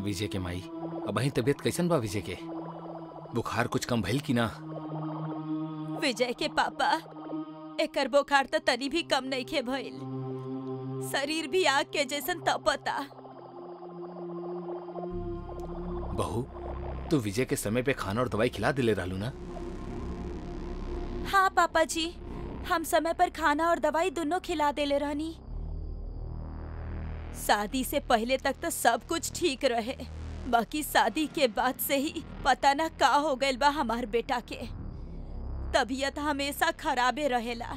विजय के माई, अब वही तबीयत कैसन बा विजय के? बुखार कुछ कम भइल की ना? विजय के पापा, एकर बुखार तो तनी भी कम नहीं खे भइल। शरीर भी आग के जैसन तपता। बहू, तू विजय के समय पे खाना और दवाई खिला दिले रहलू ना? हाँ पापा जी, हम समय पर खाना और दवाई दोनों खिला देले रहनी। शादी से पहले तक तो सब कुछ ठीक रहे, बाकी शादी के बाद से ही पता ना का हो गइल बा हमार बेटा के। तबीयत हमेशा खराबे रहेला,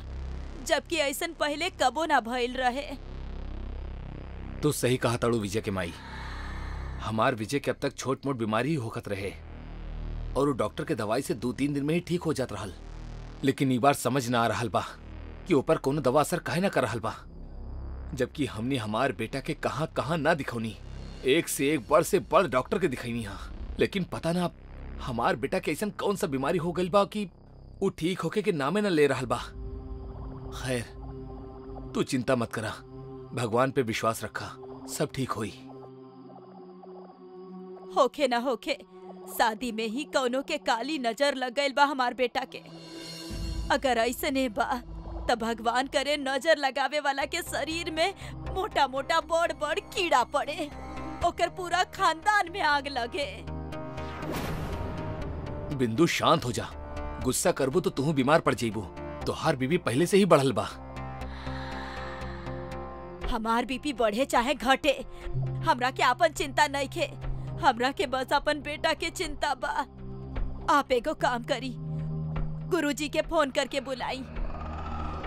जबकि ऐसन पहले कबो ना भइल रहे। तू सही कहा ताड़ू विजय के माई। हमार विजय के अब तक छोट मोट बीमारी ही होखत रहे और वो डॉक्टर के दवाई से 2-3 दिन में ही ठीक हो जात रहल। लेकिन एक बार समझ ना आ रहल बा कि ऊपर कोनो दवा असर काहे ना कर रहल बा, जबकि हमने हमार बेटा के कहां कहां ना दिखौनी। एक से एक बड़ से बड़ डॉक्टर के दिखैनी हा, लेकिन पता ना हमार बेटा के ऐसन कौन सा बीमारी हो गइल बा कि वो ठीक होके के नामे न ले रहल बा। खैर, तू चिंता मत करा, भगवान पे विश्वास रखा, सब ठीक होई। होखे ना होखे, शादी में ही कौनो के काली नजर लग गइल बा हमार बेटा के। अगर ऐसने बा तो भगवान करे नजर लगावे वाला के शरीर में मोटा मोटा बड़ बड़ कीड़ा पड़े, ओकर पूरा खानदान में आग लगे। बिंदु शांत हो जा, गुस्सा करबू तो तू बीमार पड़ जाइबू। तोहार बीबी पहले से ही बढ़ल बा। हमार बीपी बढ़े चाहे घटे, हमरा के आपन चिंता नहीं खे। हमरा के बस अपन बेटा के चिंता बा। आप एगो काम करी, गुरुजी के फोन करके बुलाई,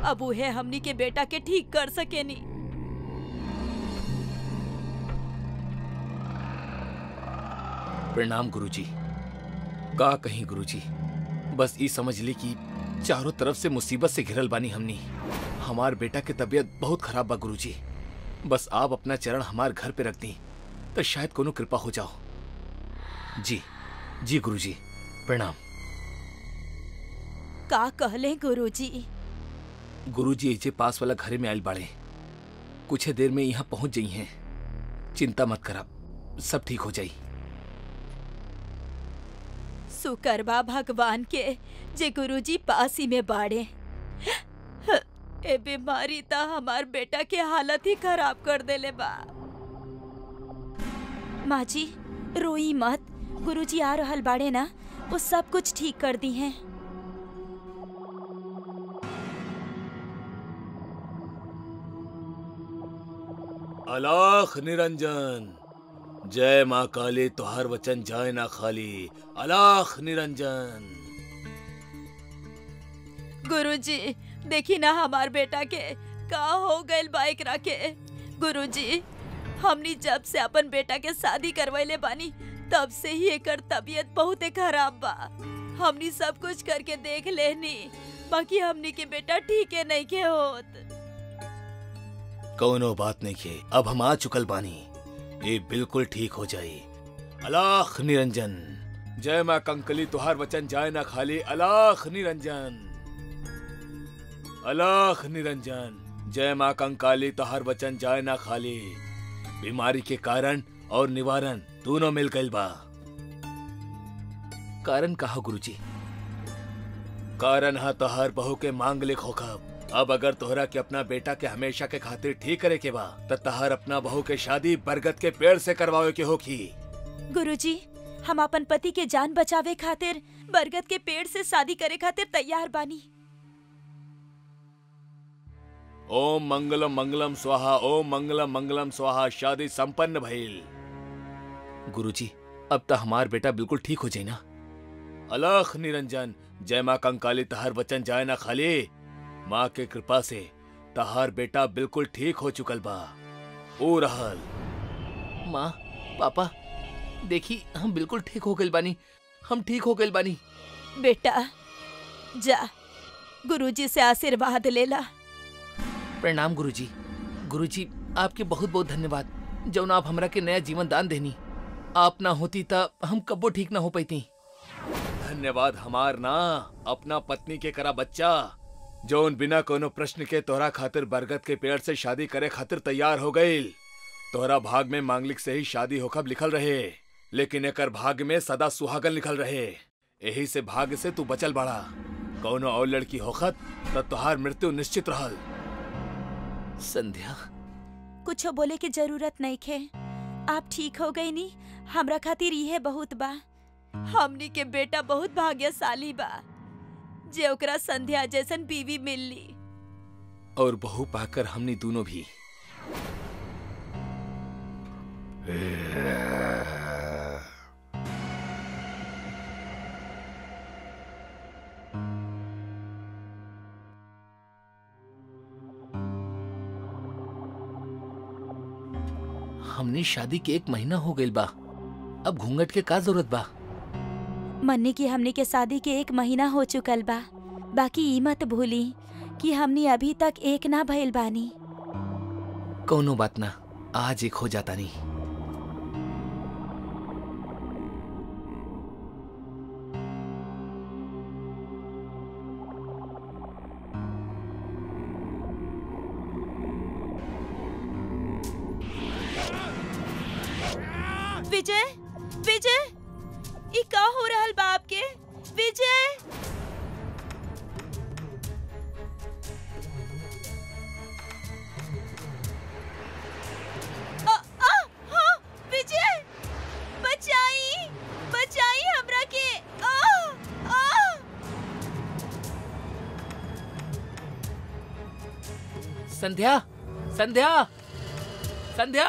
अब उहे हमनी के बेटा के ठीक कर सकेनी। प्रणाम गुरुजी। का कहीं गुरुजी, बस ई समझ ली कि चारों तरफ से मुसीबत से घिरल बानी हमनी। हमार बेटा के तबीयत बहुत खराब बा गुरुजी, बस आप अपना चरण हमार घर पे रख दी तो शायद कोनो कृपा हो जाओ। जी जी गुरुजी, प्रणाम। का कहले गुरुजी? गुरुजी एजे पास वाला घरे में आयल बाड़े, कुछ देर में यहाँ पहुंच जाई हैं। चिंता मत करा, सब ठीक हो जाई। शुक्र भगवान के जे गुरुजी पास ही में बाड़े। ए बीमारी ता हमार बेटा के हालत ही खराब कर देले बा। माँ जी रोई मत, गुरुजी आ रहल बाड़े ना, वो सब कुछ ठीक कर दी हैं। अलख निरंजन, जय माँ काली, तुहार वचन जाए ना खाली। अलख निरंजन। गुरुजी देखी ना हमार बेटा के का हो गइल बा एकरा के। गुरुजी, हमनी जब से अपन बेटा के शादी करवैले बानी तब से ही एकर तबीयत बहुत खराब बा। हमनी सब कुछ करके देख लेनी, बाकी हमनी के बेटा ठीक है नहीं के होत। कौनो बात नहीं के, अब हम आ चुकल बानी, ये बिल्कुल ठीक हो जाए। अलख निरंजन, जय माँ कंकली, तुहार वचन जाए ना खाली। अलख निरंजन, अलख निरंजन, जय माँ कंकाली, तुहार वचन जाए ना खाली। बीमारी के कारण और निवारण दोनों मिल गइल बा। कारण कहा गुरुजी? कारण हा तुहार बहू के मांगलिक होखब। अब अगर तोहरा के अपना बेटा के हमेशा के खातिर ठीक करे के बा त तहार अपना बहू के शादी बरगद के पेड़ से करवावे के होखी। गुरुजी, हम अपन पति के जान बचावे खातिर बरगद के पेड़ से शादी करे खातिर तैयार बानी। ओम मंगलम मंगलम स्वाहा, ओम मंगलम मंगलम स्वाहा। शादी संपन्न भइल। गुरुजी, अब तो हमार बेटा बिल्कुल ठीक हो जाए ना। अलख निरंजन, जय माँ कंकाली, तहार वचन जाए ना खाली। माँ के कृपा से तहार बेटा बिल्कुल ठीक हो चुकल बा। ओ रहल। माँ, पापा, देखी हम बिल्कुल ठीक हो गइल बानी, हम ठीक हो गइल बानी। बेटा जा, गुरुजी से आशीर्वाद लेला। प्रणाम गुरुजी। गुरुजी, आपके बहुत बहुत धन्यवाद, जौन आप हमरा के नया जीवन दान देनी। आप ना होती ता हम कब्बो ठीक ना हो पाती। धन्यवाद हमार ना, अपना पत्नी के करा बच्चा, जौन बिना कोनो प्रश्न के तोहरा खातिर बरगद के पेड़ से शादी करे खातिर तैयार हो गईल। तोहरा भाग में मांगलिक से ही शादी होखब लिखल रहे, लेकिन एकर भाग्य में सदा सुहागन लिखल रहे। यही से भाग्य से तू बचल बड़ा। कौनो और लड़की होखत तो तुहार मृत्यु निश्चित रहल। संध्या, कुछ बोले की जरूरत नहीं खे। आप ठीक हो गई नी, हमरा खातिर यह बहुत बा। हमनी के बेटा बहुत भाग्यशाली बा जे ओकरा संध्या जैसन बीवी मिलली। और बहू पाकर हमनी दोनों भी। हमने शादी के 1 महीना हो गइल बा, अब घूंघट के का जरूरत बा? मन्नी की हमनी के शादी के 1 महीना हो चुकल बा। बाकी ई मत भूली कि हमनी अभी तक एक ना भइल बानी। कौनो बात ना, आज एक हो जाता नहीं। विजय, विजय, ई का हो रहल बा आपके? विजय, हाँ, विजय, बचाई, बचाई हमरा के। संध्या, संध्या, संध्या,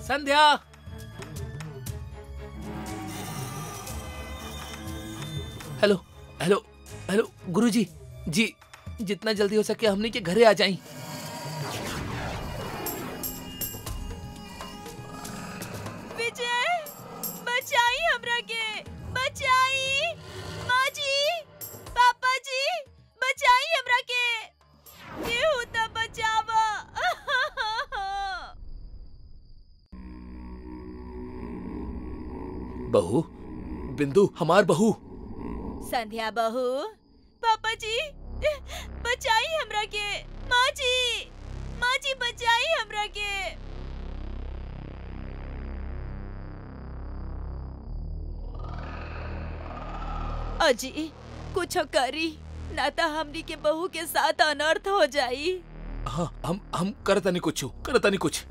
संध्या। हेलो, हेलो, हेलो गुरुजी, जी जितना जल्दी हो सके हमने के घरे आ जाएं। विजय, बचाई हमरा के, बचाई। माँ जी, पापा जी, बचाई हमरा के। केहू त बचावा। बहू, बिंदु, हमार बहू। संध्या बहू, पापा जी, बचाई हमरा के। माँ जी बचाई हमरा के। अजी कुछ करी, ना तो हमनी के बहू के साथ अनर्थ हो जाई। हाँ, हम करता नहीं कुछ, करता नहीं कुछ।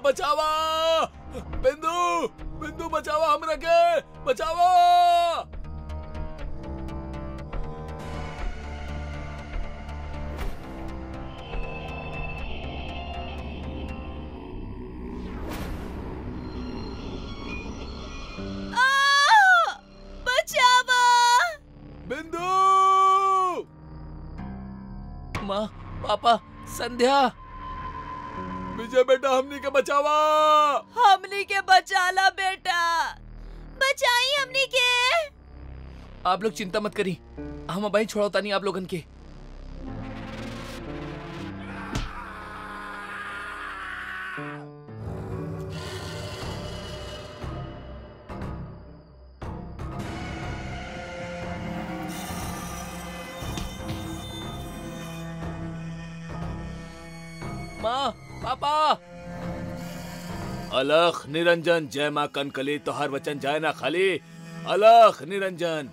बचावा, बिंदु, बिंदु बचावा हमरा के, बचावा। बचावा, बिंदु। माँ, पापा, संध्या, विजय बेटा हमनी के बचावा। हमनी के बचाला बेटा, बचाई हमनी के। आप लोग चिंता मत करी, हम अब छोड़ौता नहीं आप लोगन के। माँ, पापा। अलख निरंजन, जय माँ कनकली, तोहर वचन जाए ना खाली। अलख निरंजन।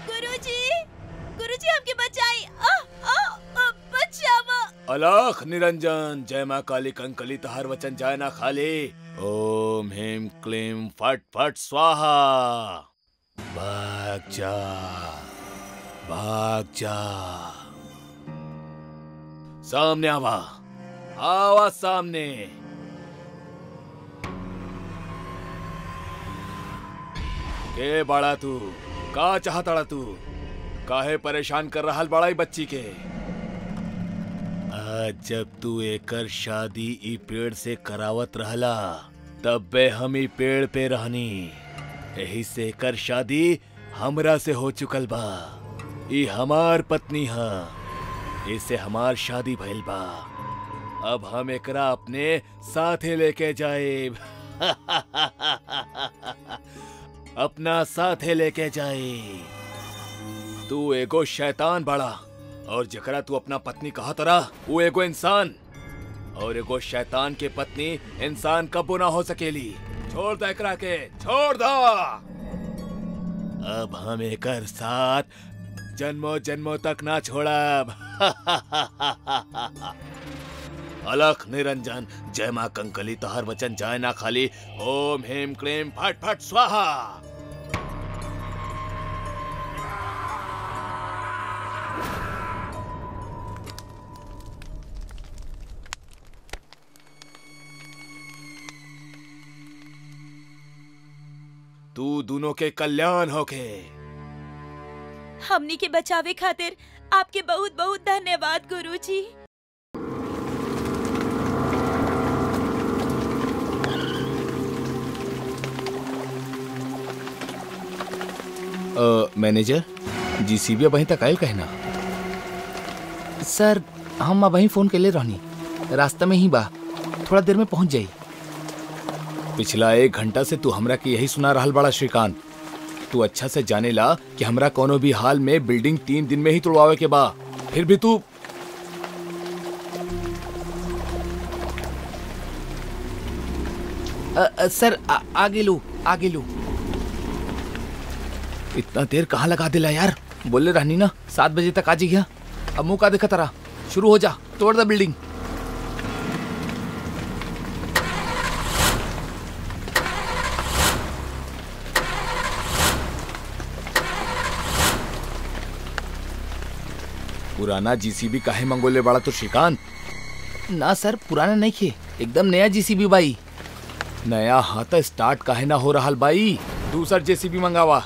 गुरुजी, गुरुजी हमके बचाई। बचावा। अलख निरंजन, जय माँ काली कंकली, तोहर वचन जाए ना खाली। ओम ह्रीं क्लीं फट फट स्वाहा। भाग जा, भाग जा। सामने आवा, आवा सामने। के बड़ा तू, का चाहता तू? काहे परेशान कर रहा बड़ा बच्ची के? आज जब तू एकर शादी ई पेड़ से करावत रहला तब बे हम ही पेड़ पे रहनी, यही से कर शादी हमरा से हो चुकल बा। ई हमार पत्नी हा, इसे हमार शादी भइल बा। अब हम एकरा अपने साथे लेके जाए अपना साथे लेके जाए। तू एगो शैतान बड़ा, और जकरा तू अपना पत्नी कहा तरा वो एगो इंसान, और एगो शैतान के पत्नी इंसान कबो ना हो सकेली। छोड़ दे एकरा के, छोड़ दो। अब हम एकर साथ जन्मों जन्मों तक ना छोड़ब। अलख निरंजन, जय मां कंकली, तोहर वचन जाए ना खाली। ओम हेम क्लीम फट फट स्वाहा। तू दोनों के कल्याण होके। हमनी के बचावे खातिर आपके बहुत बहुत धन्यवाद गुरुजी। मैनेजर, जीसीबी अब वहीं तक आयल कहना। सर हम अब वहीं फोन के लिए रहनी, रास्ता में ही बा, थोड़ा देर में पहुंच जाई। पिछला 1 घंटा से तू हमरा के यही सुना रहल बड़ा श्रीकांत। तू अच्छा से जाने ला कि हमरा कोनो भी हाल में बिल्डिंग 3 दिन में ही तोड़वावे के बा, फिर भी तू। सर आगे लो, आगे लो। इतना देर कहाँ लगा दिला यार, बोले रहनी ना 7 बजे तक आ जाइए। अब मुँह का देखा तारा, शुरू हो जा, तोड़ द बिल्डिंग। पुराना जीसीबी काहे मंगोले बड़ा तो श्रीकांत? ना सर, पुराना नहीं खे, एकदम नया जीसीबी बाई। नया हाथ स्टार्ट काहे ना हो रहा बाई, दूसरा जेसीबी मंगावा।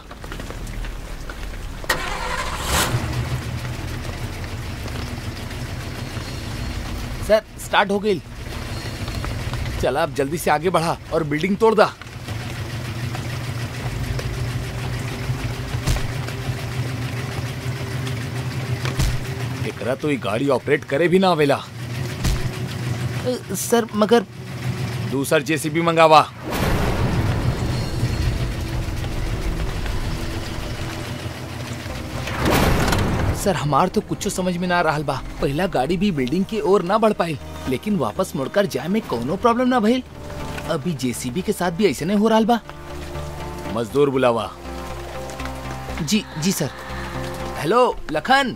सर स्टार्ट हो गई। चला अब जल्दी से आगे बढ़ा और बिल्डिंग तोड़ दा। एकरा तो ये गाड़ी ऑपरेट करे भी ना आवेला। सर मगर दूसरा जेसीबी मंगावा। सर हमार तो कुछ समझ में ना रहल बा। पहला गाड़ी भी बिल्डिंग की ओर ना बढ़ पाई, लेकिन वापस मुड़कर जाए में कोनो प्रॉब्लम ना भइल। अभी जेसीबी के साथ भी ऐसे नहीं हो रहल बा। मजदूर बुलावा। जी जी सर। हेलो लखन।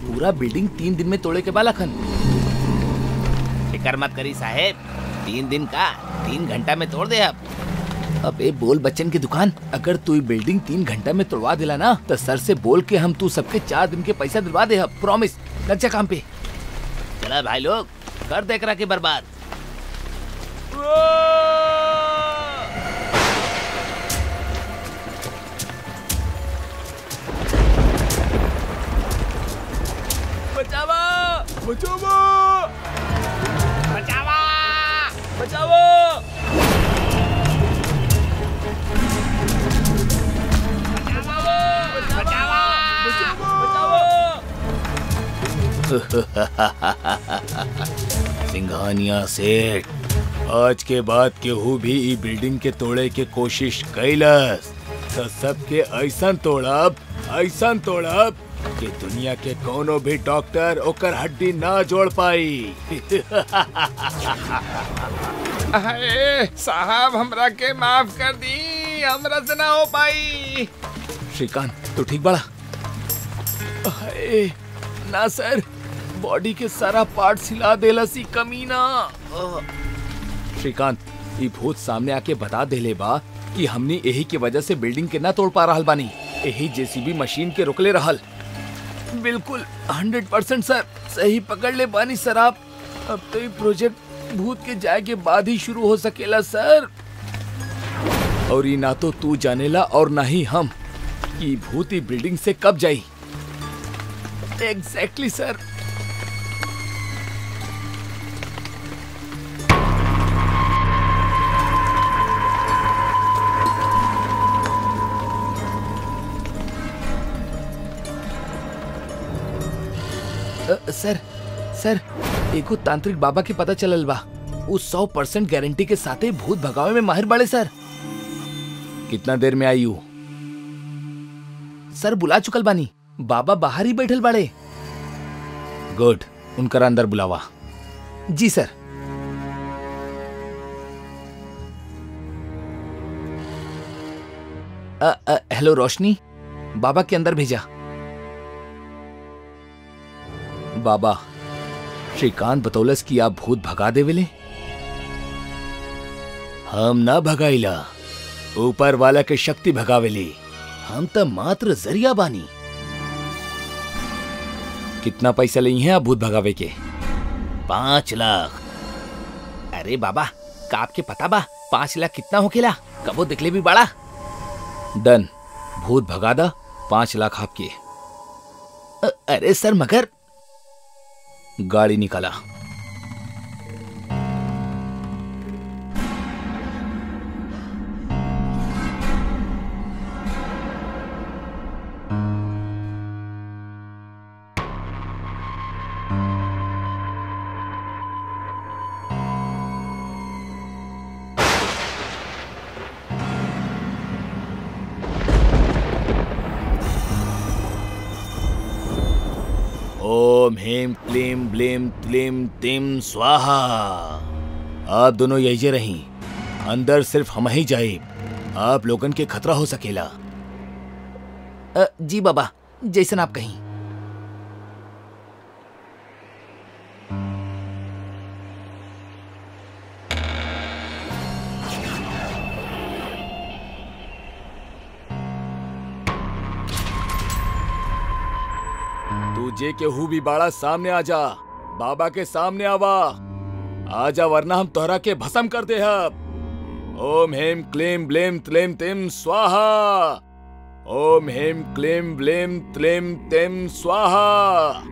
पूरा बिल्डिंग 3 दिन में तोड़े के बाद लखन। फिकर मत करी साहेब, 3 दिन का 3 घंटा में तोड़ दे। अब ए बोल बच्चन की दुकान, अगर तू बिल्डिंग 3 घंटा में तोड़वा दिला ना तो सर से बोल के हम तू सबके 4 दिन के पैसा दिलवा दे। प्रॉमिस, लग जा काम पे। चला भाई लोग, कर देख रहा के बर्बाद। बचावा बचावा बचावा बचावा। सिंघानिया सेठ, आज के बाद केहू भी ई बिल्डिंग के तोड़े के कोशिश कैलस तो सबके ऐसा तोड़ब कि दुनिया के कोनो भी डॉक्टर ओकर हड्डी ना जोड़ पाई। अरे साहब, हमरा के माफ कर दी, हमरा से ना हो पाई। श्रीकांत तो ठीक बड़ा? ना सर, बॉडी के सारा पार्ट हिला देला सी कमीना। श्रीकांत, ये भूत सामने आके बता देले बा कि हमनी यही की वजह से बिल्डिंग के ना तोड़ पा रहल बानी। यही जेसीबी मशीन के रोकले रहल। बिल्कुल 100% सर, सही पकड़ ले बानी सर आप। अब तो ये प्रोजेक्ट भूत के जाए के बाद ही शुरू हो सकेला सर। और ये ना तो तू जानेला और ना ही हम ये भूत बिल्डिंग से कब जाई। एग्जैक्टली सर। सर सर एको तांत्रिक बाबा के पता चलल बा, उस 100% गारंटी के साथे भूत भगावे में माहिर बाड़े सर। कितना देर में आई हूँ सर? बुला चुकल बानी, बाबा बाहर ही बैठल बाड़े। गुड, उनकर अंदर बुलावा। जी सर। हेलो रोशनी, बाबा के अंदर भेजा। बाबा, श्रीकांत बतौलस कि आप भूत भगा देवेले। हम ना भगाइला, ऊपर वाला के शक्ति भगावेली, हम तो मात्र जरिया बानी। कितना पैसा ली है आप भूत भगावे के? 5 लाख। अरे बाबा, का आपके पता बा 5 लाख कितना होकेला? कबो दिखले भी बड़ा। डन, भूत भगा दा, 5 लाख आपके। अरे सर मगर। गाड़ी निकाला। ओम हेम क्लीम ब्लीम त्लीम तिम स्वाहा। आप दोनों यही रही, अंदर सिर्फ हम ही जाए, आप लोगन के खतरा हो सकेला। जी बाबा, जैसन आप कहीं। तुझे केहू भी बाड़ा सामने आजा, बाबा के सामने आवा, आजा वरना हम तोहरा के भस्म कर दे। अब ओम हेम क्लीम ब्लेम त्लेम तिम स्वाहा। ओम हेम क्लीम ब्लेम त्लेम तिम स्वाहा।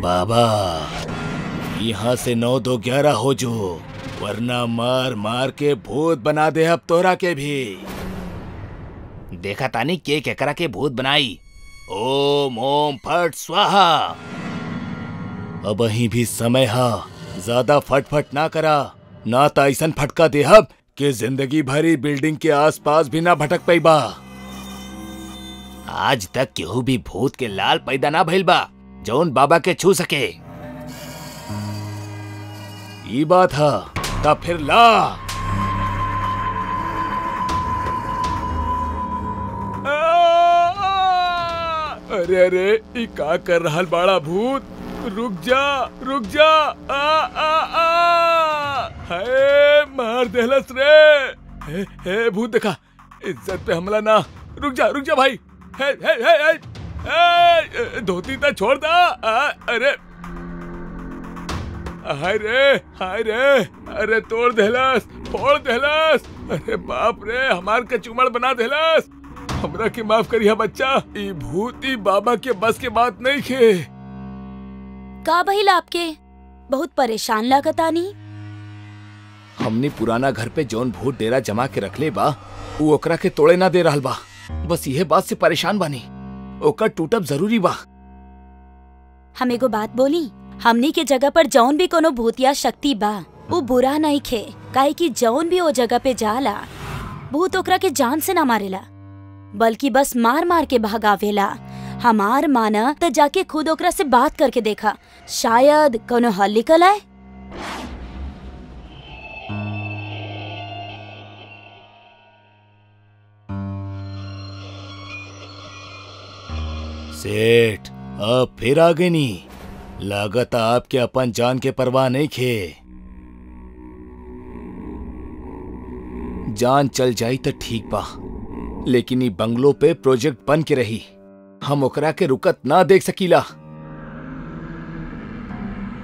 बाबा, यहाँ से 9 2 11 हो जो, वरना मार मार के भूत बना दे अब तोहरा के भी। देखा तानी के केकरा के भूत बनाई। ओम ओम फट स्वाहा। अब अहीं भी समय हा, ज्यादा फटफट ना करा, ना तो ऐसन फटका देहब कि जिंदगी भरी बिल्डिंग के आसपास भी ना भटक पैबा। आज तक केहू भी भूत के लाल पैदा ना भइल बा जौन बाबा के छू सके। ई बात हा, तब फिर ला। अरे अरे, ई का कर रहा बाड़ा भूत? रुक जा रुक जा। आ आ आ है, मार देहलस रे। हे भूत देखा, इज्जत पे हमला ना। रुक जा भाई। हे, धोती तो छोड़ दा। अरे हाय रे, अरे तोड़ देहलस, फोड़ देहलस। अरे बाप रे, हमार के चुमड़ बना देहलस। हमरा के माफ करिया बच्चा, ई भूती बाबा के बस के बात नहीं खे। का भइल आपके? बहुत परेशान लागतानी। हमने पुराना घर पे जौन भूत डेरा जमा के रखले बा, वो ओकरा के तोड़े ना दे रहल बा। बस यह बात से परेशान बानी, ओकर टूटब जरूरी बा। हम एगो बात बोली, हमनी के जगह पर जौन भी कोनो भूत या शक्ति बा, वो बुरा नहीं खे, काहे कि जौन भी वो जगह पे जाला, भूत ओकरा के जान से ना मारेला, बल्कि बस मार मार के भगावेला। हमार माना तो जाके खुद ओकरा से बात करके देखा, शायद कोनो हल निकल आए। सेठ, अब फिर आ गए नी। लागत आपके अपन जान के परवाह नहीं खे। जान चल जाई तो ठीक बा, लेकिन ई बंगलो पे प्रोजेक्ट बन के रही, हम ओकरा के रुकत ना देख सकीला।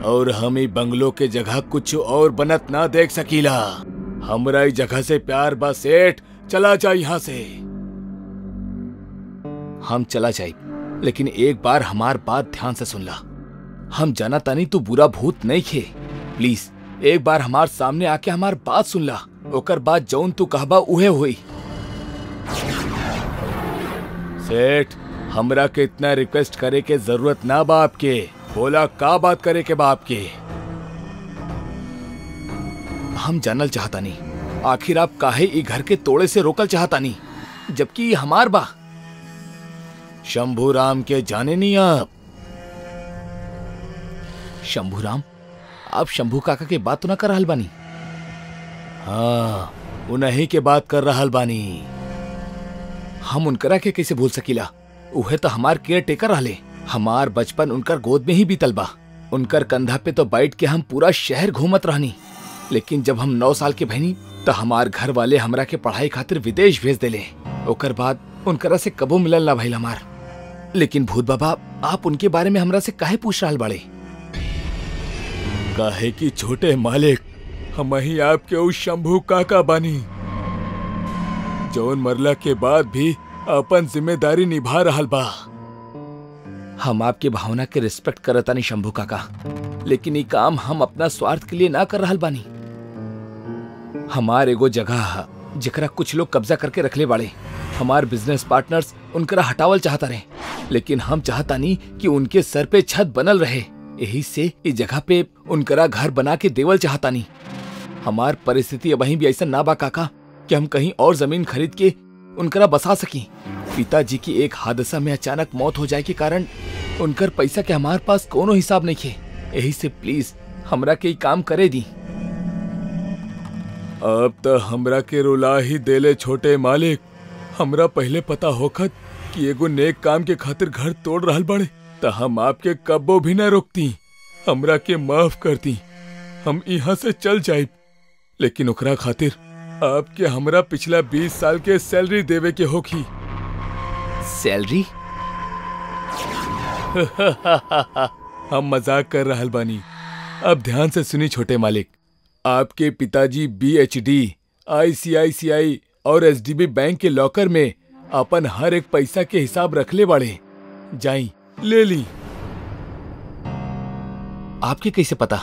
और हम ई बंगलो के जगह कुछ और बनत ना देख सकीला। हमरा ई जगह से प्यार बा सेठ, चला जा यहाँ से। हम चला जाए, लेकिन एक बार हमार बात ध्यान से सुन ला। हम जाना तानी तू बुरा भूत नहीं खे। प्लीज एक बार हमार सामने आके हमार बात सुन ला, ओकर बाद जौन तू कहबा उहे हुई। सेठ, हमरा के इतना रिक्वेस्ट करे के जरूरत ना बाप के। बोला का बात करे के बाप के। हम जानल चाहता नहीं आखिर आप काहे ई घर के तोड़े से रोकल चाहता नहीं, जबकि ये हमार बा। शंभूराम के जाने नहीं आप? शंभूराम? आप शंभू काका के बात तो ना कर रहल बानी? हाँ, उन्हीं के बात कर रहल बानी। हम उनकरा के कैसे भूल सकीला? उहे तो हमार केयर टेकर रहले। हमार बचपन उनकर गोद में ही बीतल बा। उनकर कंधा पे तो बैठ के हम पूरा शहर घूमत रहनी। लेकिन जब हम 9 साल के भईनी तो हमार घर वाले हमरा के पढ़ाई खातिर विदेश भेज देले। ओकर बाद उनकरा से कबो मिलल ना भइल हमार। लेकिन भूत बाबा, आप उनके बारे में हमरा से काहे पूछ रहल बाड़े? काहे कि छोटे मालिक, हम ही आपके उस शंभू काका बानी जौन मरला के बाद भी अपन जिम्मेदारी निभा रहल बा। हम आपके भावना के रिस्पेक्ट करतानी शंभू काका, लेकिन ये काम हम अपना स्वार्थ के लिए ना कर रहल बानी। हमार एगो जगह जेकरा कुछ लोग कब्जा करके रखले बाड़े। हमार बिजनेस पार्टनर्स उनकरा हटावल चाहता रहे, लेकिन हम चाहता नहीं कि उनके सर पे छत बनल रहे। यही से इस जगह पे उनकरा घर बना के देवल चाहता नहीं। हमार परिस्थिति अब भी ऐसा ना बा काका कि हम कहीं और जमीन खरीद के उनकरा बसा सकी। पिताजी की एक हादसा में अचानक मौत हो जाए के कारण उनकर पैसा के हमार पास कोनो हिसाब नहीं खे। यही से प्लीज हमरा के काम करे दी। अब तो हमरा के रुला ही देले छोटे मालिक। हमरा पहले पता होखत कि एगो नेक काम के खातिर घर तोड़ रहल बड़े तो हम आपके कब्बो भी न रोकती। हमरा के माफ करती, हम यहाँ से चल जाए। लेकिन ओकरा खातिर आपके हमरा पिछला 20 साल के सैलरी देवे के होखी। सैलरी? हम मजाक कर रहल बानी। अब ध्यान से सुनी छोटे मालिक, आपके पिताजी BHD, ICICI और SDB बैंक के लॉकर में अपन हर एक पैसा के हिसाब रखले बाड़े। जाई ले ली। आपके कैसे पता?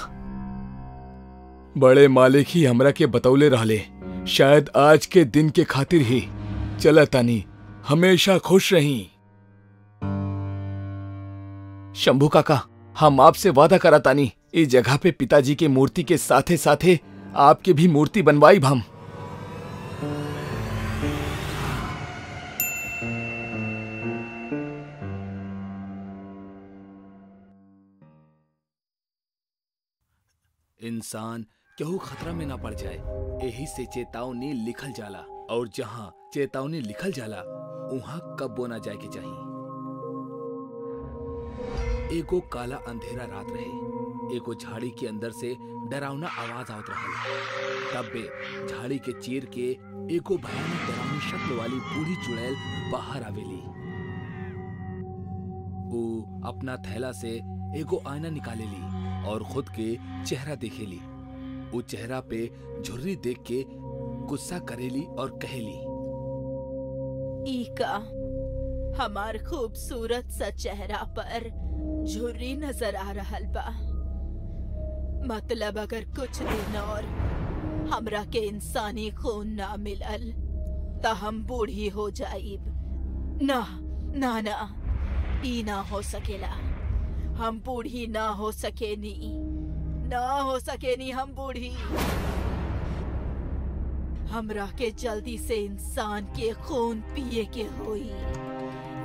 बड़े मालिक ही हमरा के बतौले रहले। शायद आज के दिन के खातिर ही। चला तानी, हमेशा खुश रही। शंभू काका, हम आपसे वादा करा तानी इस जगह पे पिताजी के मूर्ति के साथे साथे आपके भी मूर्ति बनवाई हम। इंसान केहू खतरा में ना पड़ जाए, यही से चेतावनी लिखल जाला। और जहाँ चेतावनी लिखल जाला वहाँ कब्बो ना जाए के चाहिए। एगो काला अंधेरा रात रहे। एगो झाड़ी के अंदर से डरावना आवाज आवत रहल। तब बे झाड़ी के चीर के एगो भयानक डरावनी शक्ल वाली बूढ़ी चुड़ैल बाहर आवेली। वो अपना थैला से एगो आईना निकालेली और खुद के चेहरा देखेली। वो चेहरा पे झुर्री देख के गुस्सा करेली और कहेली, ईका हमार खूबसूरत सा चेहरा पर झुर्री नजर आ रहल बा। मतलब अगर कुछ दिन और हमरा के इंसानी खून ना मिलल त हम बूढ़ी हो जाइब। ना ना ना, ई ना हो सकेला। हम बूढ़ी ना हो सकेनी, ना हो सकेनी हम बूढ़ी। हमरा के जल्दी से इंसान के खून पिए के होई।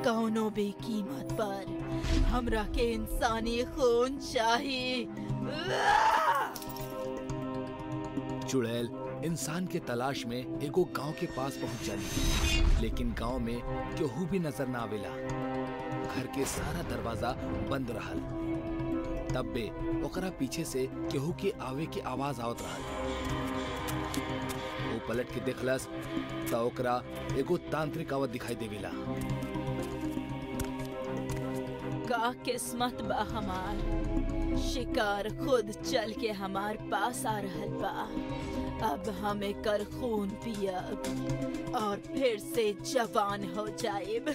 कौनो भी कीमत पर हमरा के इंसानी खून चाहिए। चुड़ैल इंसान के तलाश में एगो गांव के पास पहुंच जाली, लेकिन गांव में केहू भी नजर ना आवेला। घर के सारा दरवाजा बंद रहल। तब बे ओकरा पीछे से केहू के आवे के आवाज आवत रहल। वो पलट के देखलस त ओकरा एगो तांत्रिक आवत दिखाई देवेला। का किस्मत बा हमार, शिकार खुद चल के हमार पास आ रहल बा। अब हम एकर खून पियब और फिर से जवान हो जाएब।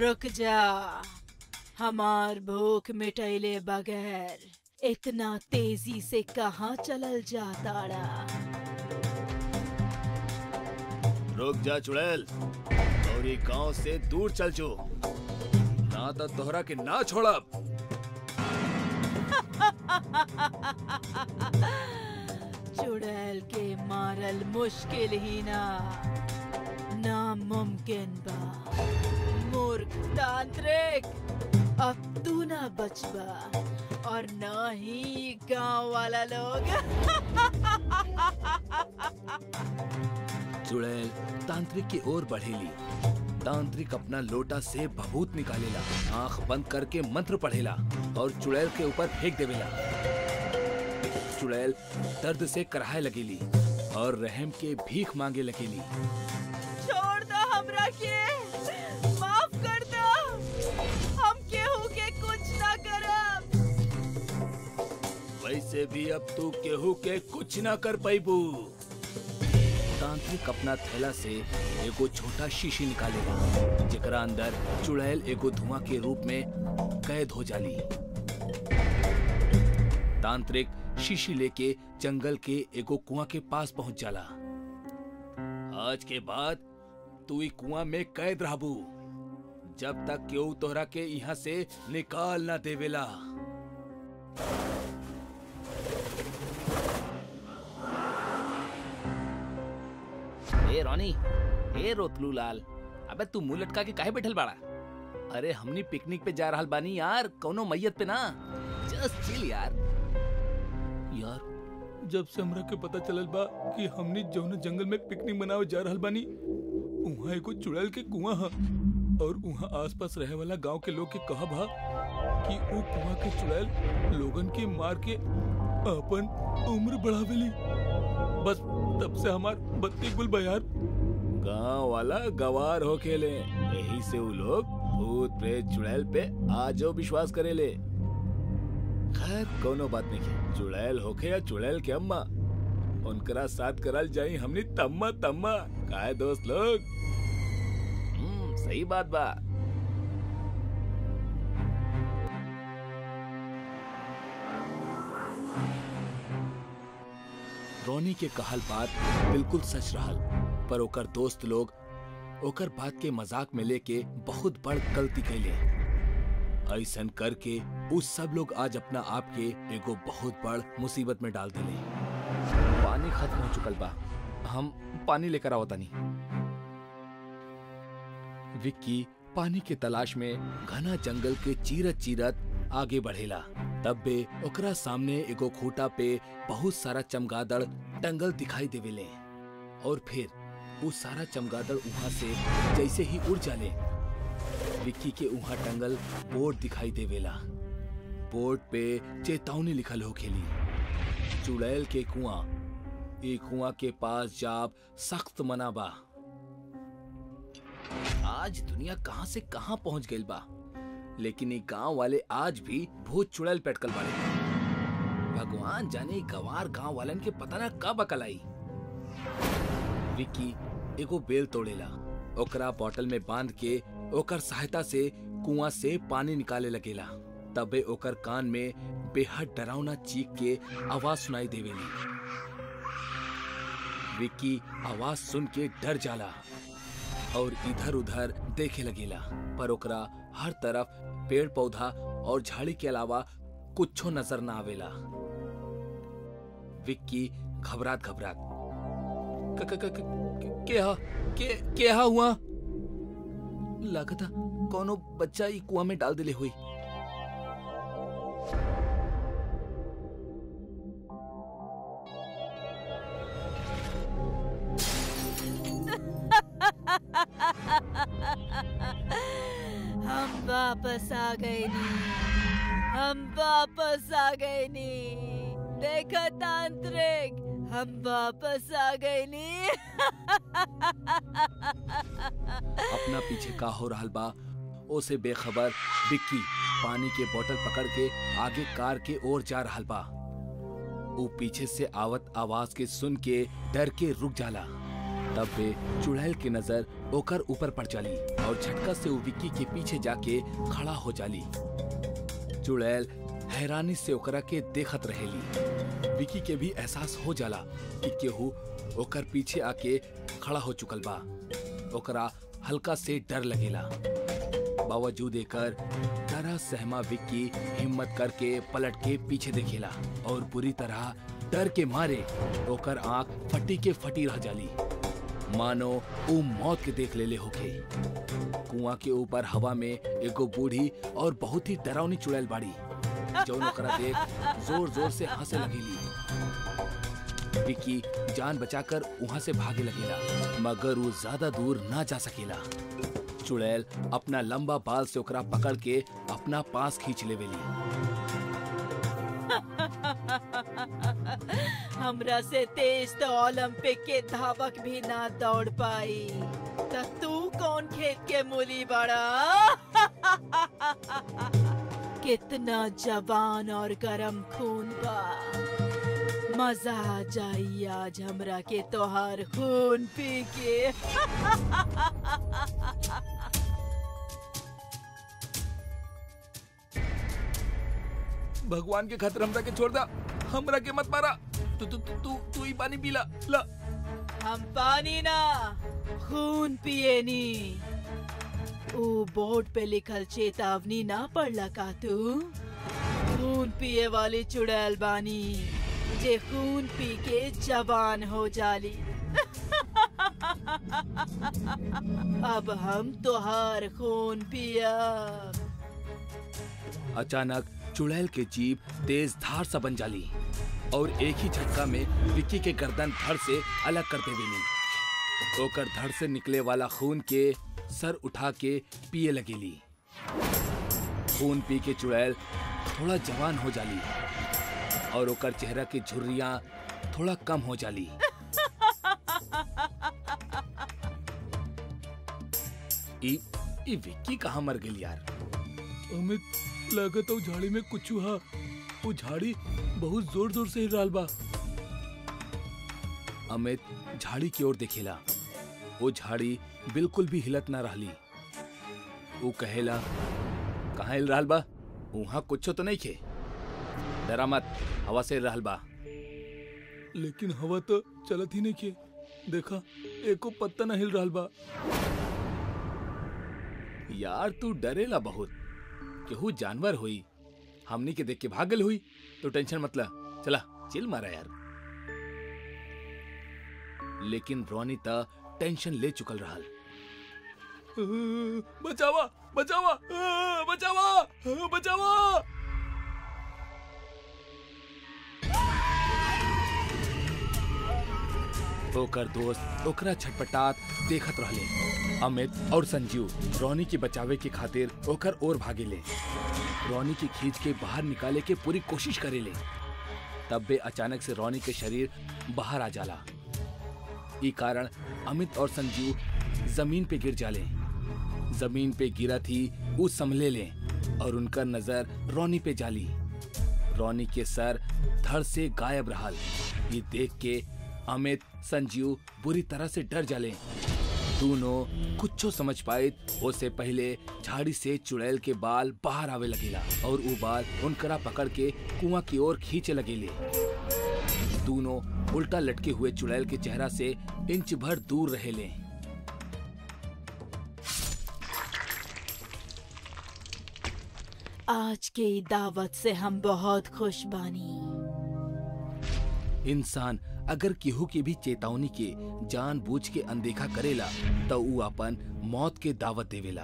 रुक जा, हमार भूख मिटैले बगैर इतना तेजी से कहाँ चलल जाताड़ा। रुक जा चुड़ैल, और ये गांव से दूर चल जो, ना तो तोहरा के ना छोड़ब। चुड़ैल के मारल मुश्किल ही ना, नामुमकिन बा। मूर्ख तांत्रिक, अब तू ना बचबा और ना ही गांव वाला लोग। चुड़ैल तांत्रिक की ओर बढ़ेली। तांत्रिक अपना लोटा से भभूत निकालेला, आंख बंद करके मंत्र पढ़ेला और चुड़ैल के ऊपर फेंक देवेला। चुड़ैल दर्द से कराहे लगेली और रहम के भीख मांगे लगेली। छोड़ दो हमरा के, माफ कर दो, हम केहू के कुछ ना करब। वैसे भी अब तू केहू के कुछ ना कर पाइबू। तांत्रिक अपना थैला से एगो छोटा शीशी निकालेगा, जेकरा अंदर चुड़ैल एगो धुआं के रूप में कैद हो जाली। तांत्रिक शीशी लेके जंगल के एगो कुआं के पास पहुंच जाला। आज के बाद तू ई कुआं में कैद रहबू, जब तक केहू तोहरा के यहाँ से निकाल ना देवेला। ए रोनी, ए रोतलू लाल, अबे तू मुंह लटका के काहे बैठल बाड़ा? अरे हमनी पिकनिक पे जा रहल बानी यार, कौनो मैयत पे ना। जस्ट चिल यार। यार जब से हमरा के पता चलल बा कि हमनी जौन जंगल में पिकनिक मनावे जा रहल बानी, उहाँ एगो चुड़ैल के कुआं ह और उहाँ आसपास रहे वाला गांव के लोग के कहब हा कि ऊ कुआं के चुड़ैल लोगन के मार के अपन उम्र बढ़ावेली। बस तब से हमार बत्ती गुल बा यार। गांव वाला गवार हो खेले, यही से वो लोग भूत प्रेत चुड़ैल पे आजो विश्वास करेले। खैर कोनो बात नहीं, चुड़ैल होके या चुड़ैल के अम्मा, उनकरा साथ करल जाई हमनी तम्मा तम्मा। काहे दोस्त लोग? सही बात बा। रोनी के कहल बात बिल्कुल सच रहल, पर ओकर दोस्त लोग ओकर बात के मजाक में लेके बहुत बड़ गलती कैले। ऐसन करके उस सब लोग आज अपना आप के एगो बहुत बड़ मुसीबत में डाल दिले। पानी खत्म हो चुकल बा, हम पानी लेकर आवतानी। विक्की पानी के तलाश में घना जंगल के चीरत चीरत आगे बढ़ेला। तब बे ओकरा सामने एगो खूटा पे बहुत सारा चमगादड़ टंगल दिखाई देवेले और फिर वो सारा चमगादड़ वहां से जैसे ही उड़ जाले, विक्की के वहां टंगल बोर्ड दिखाई देवेला। बोर्ड पे चेतावनी लिखल हो खेली, चुड़ैल के कुआं, ये कुआं के पास जाब सख्त मना बा। आज दुनिया कहां से कहां पहुंच गई बा, लेकिन ये गांव वाले आज भी भूत चुड़ैल पेटकल बाड़े। भगवान जाने गवार गांव वालन के पता ना कब अकल आई। विक्की एगो बेल तोड़ेला, ओकरा बोतल में बांध के ओकर सहायता से कुआं से पानी निकाले लगेला। तबे ओकर कान में बेहद डरावना चीख के आवाज सुनाई देवेली। विक्की आवाज सुन के डर जाला और इधर उधर देखे लगेला, पर ओकरा हर तरफ पेड़ पौधा और झाड़ी के अलावा कुछो नजर ना आवेला। विक्की घबरात घबरात क्या हुआ? लगता कोनो बच्चा ई कुआं में डाल दिले हुई। हम वापस आ गए नी, हम वापस आ गए नी। देखा तांत्रिक, हम वापस आ गए नी। अपना पीछे का हो रहल बा ओसे बेखबर विक्की पानी के बोतल पकड़ के आगे कार के ओर जा रहल बा। वो पीछे से आवत आवाज के सुन के डर के रुक जाला। तब वे चुड़ैल की नजर ओकर ऊपर पड़ जाली और झटका से वो विक्की के पीछे जाके खड़ा हो जाली। चुड़ैल हैरानी से ओकरा के देखत रहेली। विक्की के भी एहसास हो जाला कि केहू ओकर पीछे आके खड़ा हो चुकल बा। ओकरा हल्का से डर लगेला। बावजूद एकर डरा सहमा विक्की हिम्मत करके पलट के पीछे देखेला और बुरी तरह डर के मारे ओकर आंख फटी के फटी रह जाली, मानो वो मौत के देख लेले होके। कुआं के ऊपर हवा में एगो बूढ़ी और बहुत ही डरावनी चुड़ैल बाड़ी जौन ओकरा देख जोर जोर से हंसे लगेली। विक्की जान बचाकर वहां से भागे लगेला, मगर वो ज्यादा दूर ना जा सकेला। चुड़ैल अपना लंबा बाल से ओकरा पकड़ के अपना पास खींच लेवेली। हमरा से तेज तो ओलंपिक के धावक भी ना दौड़ पाई, तो तू कौन खेत के मूली बड़ा। कितना जवान और गरम खून बा। मजा आ जाई आज हमरा के तोहार खून पी के। भगवान के खातिर हमरा के छोड़ दा, हमरा के मत मारा। तू ही पानी पीला ला। हम पानी ना खून पिए नी। ओ बोर्ड पे लिखल चेतावनी ना पढ़ला का तू? खून पिए वाली चुड़ैल बानी जे खून पी के जवान हो जाली। अब हम तोहार खून पियब। अचानक चुड़ैल के जीभ तेज धार सा बन जाली और एक ही झटका में विक्की के गर्दन धड़ से अलग कर देवेली। ओकर धड़ से निकले वाला खून के सर उठा के पिए लगेली। खून पी के चुड़ैल थोड़ा जवान हो जाली और ओकर चेहरा की झुर्रियां थोड़ा कम हो जाली। ई विक्की कहाँ मर गई यार? अमित लागत हो झाड़ी में कुछ हा। वो झाड़ी बहुत जोर जोर से हिल रहल बा। अमित झाड़ी की ओर देखेला। वो झाड़ी बिल्कुल भी हिलत ना रहली। वो कहेला, कहाँ हिल रहल बा? वहाँ कुछ तो नहीं खे। डरा मत, हवा से हिल रहल बा। लेकिन हवा तो चलत ही नहीं के। देखा एको पत्ता ना हिल रहल बा। यार तू डरेला बहुत। केहू जानवर हुई, हमनी के देख के भागल हुई तो टेंशन मत ला। चला चिल मारा यार। लेकिन रोनी ता टेंशन ले चुकल रहल। बचावा बचावा बचावा बचावा। ओकर दोस्त ओकरा छटपटात देखत रहले। अमित और संजीव रोनी के बचावे के खातिर ओकर ओर भागेले। रोनी की खींच के बाहर निकाले के पूरी कोशिश करेले। तब बे अचानक से रोनी के शरीर बाहर आ जाला। ई कारण अमित और संजीव जमीन पे गिर जाले। जमीन पे गिरा थी वो संभले ले और उनका नजर रोनी पे जाली। रोनी के सर धड़ से गायब रहल। ये देख के अमित संजीव बुरी तरह से डर जाले। दोनों कुछो समझ पाए उससे पहले झाड़ी से चुड़ैल के बाल बाहर आवे लगेला और वो बाल उनकरा पकड़ के कुआं की ओर खींचे लगेले। दोनों उल्टा लटके हुए चुड़ैल के चेहरा से इंच भर दूर रहेले। आज के दावत से हम बहुत खुश बानी। इंसान अगर केहू के भी चेतावनी के जानबूझ के अनदेखा करेला तो ऊ अपन मौत के दावत देवेला।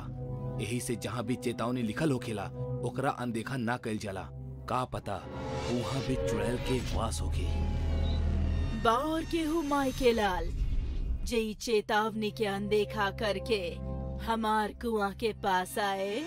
यही से जहाँ भी चेतावनी लिखल होखेला ओकरा अनदेखा ना कइल जाला। का पता वहाँ भी चुड़ैल के वास होके। बार केहू माई के लाल जे चेतावनी के अनदेखा करके हमार कुआं के पास आए।